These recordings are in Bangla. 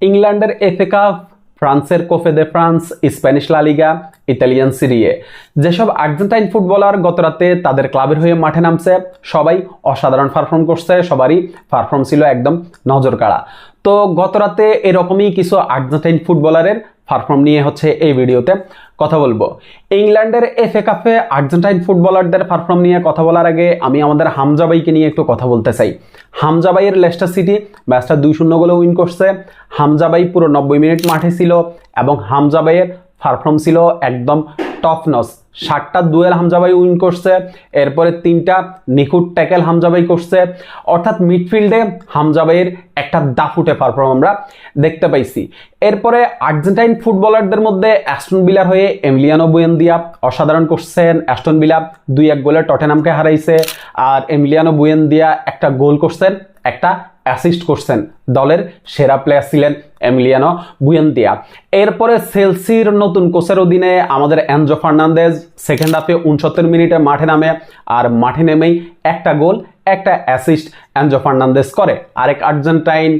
ইংল্যান্ডের এফএ কাপ, ফ্রান্সের কোপে দে ফ্রান্স, স্প্যানিশ লা লিগা, ইতালিয়ান সিরিয়ে, যেসব আর্জেন্টাইন ফুটবলার গতরাতে তাদের ক্লাবের হয়ে মাঠে নামছে সবাই অসাধারণ পারফর্ম করছে, সবারই পারফর্ম ছিল একদম নজর কাড়া। তো গতরাতে এরকমই কিছু আর্জেন্টাইন ফুটবলারের পারফর্ম নিয়ে হচ্ছে এই ভিডিওতে কথা বলবো। ইংল্যান্ডের এফএ কাপে আর্জেন্টাইন ফুটবলারদের পারফর্ম নিয়ে কথা বলার আগে আমি আমাদের হামজা ভাইকে নিয়ে একটু কথা বলতে চাই। হামজা ভাইয়ের লেস্টার সিটি ম্যাচটা 2-0 গোলে উইন করছে। হামজা ভাই পুরো 90 মিনিট মাঠে ছিল এবং হামজা ভাইয়ের পারফর্ম ছিল একদম টপ নচ। 7টা দুয়েল হামজা ভাই উইন করছে, এরপরে 3টা নিখুঁত ট্যাকেল হামজা ভাই করছে। অর্থাৎ মিডফিল্ডে হামজা ভাইয়ের একটা দাফুটে পারফর্ম আমরা দেখতে পাইছি। এরপরে আর্জেন্টাইন ফুটবলারদের মধ্যে অ্যাস্টন ভিলার হয়ে এমিলিয়ানো বুয়েন্দিয়া অসাধারণ করছেন। অ্যাস্টন ভিলা 2-1 গোলে টটেনহামকে হারাইছে, আর এমিলিয়ানো বুয়েন্দিয়া একটা গোল করছেন, একটা অ্যাসিস্ট করছেন। দলের সেরা প্লেয়ার ছিলেন এমিলিয়ানো বুয়েন্দিয়া। এরপরে চেলসির নতুন কোচের অধীনে আমাদের এনজো ফার্নান্দেজ সেকেন্ড হাফে 69 মিনিটে মাঠে নামে, আর মাঠে নেমেই একটা গোল একটা অ্যাসিস্ট এনজো ফার্নান্দেজ করে। আরেক আর্জেন্টাইন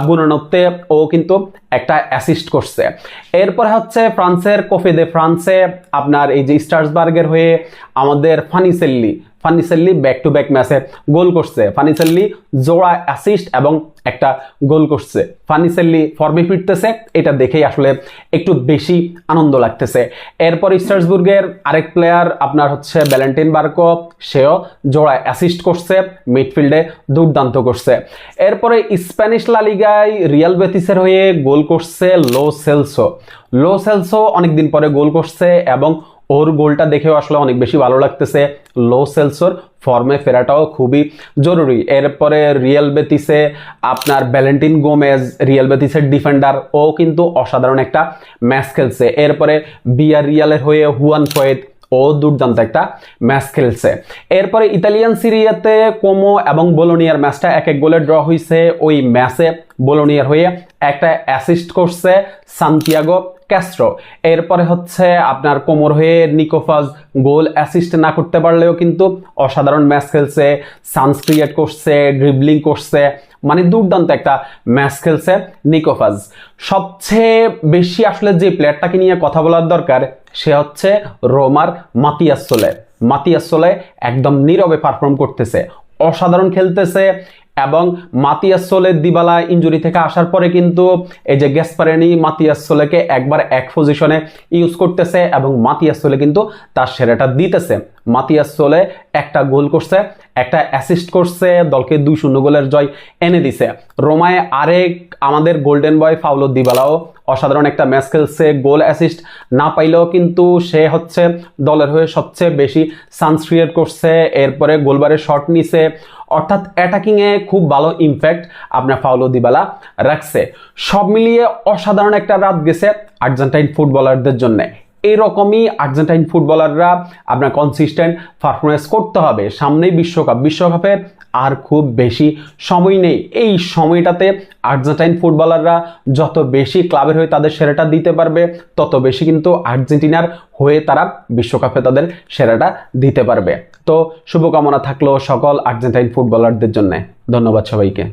বুনোনোতে ও কিন্তু একটা অ্যাসিস্ট করছে। এরপরে হচ্ছে ফ্রান্সের কোপে দে ফ্রান্সে আপনার এই যে স্ট্রাসবার্গের হয়ে আমাদের ফানিসেল্লি ব্যাক টু ব্যাক ম্যাচে গোল করছে। ফানিসেল্লি জোড়া অ্যাসিস্ট এবং একটা গোল করছে। ফানিসেল্লি ফর্মে ফিরতেছে, এটা দেখেই আসলে একটু বেশি আনন্দ লাগতেছে। এরপর স্ট্রাসবুর্গের আরেক প্লেয়ার আপনার হচ্ছে ভ্যালেন্টিন বার্কো, সেও জোড়া অ্যাসিস্ট করছে, মিডফিল্ডে দুর্দান্ত করছে। এরপরে স্প্যানিশ লা লিগায় রিয়াল বেতিসের হয়ে গোল করছে লো সেলসো অনেকদিন পরে গোল করছে এবং ওর গোলটা দেখেও আসলে অনেক বেশি ভালো লাগতেছে। লো সেলসোর ফর্মে ফেরাটাও খুবই জরুরি। এরপরে রিয়াল বেতিসে আপনার ভ্যালেন্টিন গোমেজ, রিয়াল বেতিসের ডিফেন্ডার, ও কিন্তু অসাধারণ একটা ম্যাচ খেলছে। এরপরে রিয়ালের হয়ে হুয়ান ফয়েদ, ও দুর্দান্ত একটা ম্যাচ খেলছে। এরপরে ইতালিয়ান সিরিয়াতে কোমো এবং বোলোনিয়ার ম্যাচটা 1-1 গোলে ড্র হয়েছে। ওই ম্যাচে বোলোনিয়ার হয়ে একটা অ্যাসিস্ট করছে সান্তিয়াগো ক্যাস্ট্রো। এরপরে হচ্ছে আপনার কোমোর হয়ে নিকোফাজ গোল অ্যাসিস্ট না করতে পারলেও কিন্তু অসাধারণ ম্যাচ খেলছে, চান্স ক্রিয়েট করছে, ড্রিবলিং করছে, মানে দুর্দান্ত একটা ম্যাচ খেলছে নিকোফাজ। সবচেয়ে বেশি আসলে যে প্লেয়ারটাকে নিয়ে কথা বলার দরকার সে হচ্ছে রোমার মাতিয়াস সোলে একদম নীরবে পারফর্ম করতেছে, অসাধারণ খেলতেছে। এবং মাতিয়াস সোলে দিবালা ইনজুরি থেকে আসার পরে কিন্তু এই যে গ্যাসপারেনি মাতিয়াস সোলেকে একবার এক পজিশনে ইউজ করতেছে এবং মাতিয়াস সোলে কিন্তু তার সেরাটা দিতেছে। মাতিয়াস সোলে একটা গোল করছে, একটা অ্যাসিস্ট করছে, দলকে 2-0 গোলের জয় এনে দিছে। রোমায় আরেক আমাদের গোল্ডেন বয় পাওলো দিবালাও অসাধারণ একটা ম্যাচ খেলছে, গোল অ্যাসিস্ট না পাইলেও কিন্তু সে হচ্ছে দলের হয়ে সবচেয়ে বেশি চান্স ক্রিয়েট করছে, এরপরে গোলবারের শট নিছে। অর্থাৎ অ্যাটাকিংয়ে খুব ভালো ইমপ্যাক্ট আপনার পাওলো দিবালা রাখছে। সব মিলিয়ে অসাধারণ একটা রাত গেছে আর্জেন্টাইন ফুটবলারদের জন্য। এরকমই আর্জেন্টাইন ফুটবলাররা আপনার কনসিস্টেন্ট পারফরমেন্স করতে হবে। সামনেই বিশ্বকাপের আর খুব বেশি সময় নেই। এই সময়টাতে আর্জেন্টাইন ফুটবলাররা যত বেশি ক্লাবের হয়ে তাদের সেরাটা দিতে পারবে, তত বেশি কিন্তু আর্জেন্টিনার হয়ে তারা বিশ্বকাপে তাদের সেরাটা দিতে পারবে। তো শুভকামনা থাকলো সকল আর্জেন্টাইন ফুটবলারদের জন্য। ধন্যবাদ সবাইকে।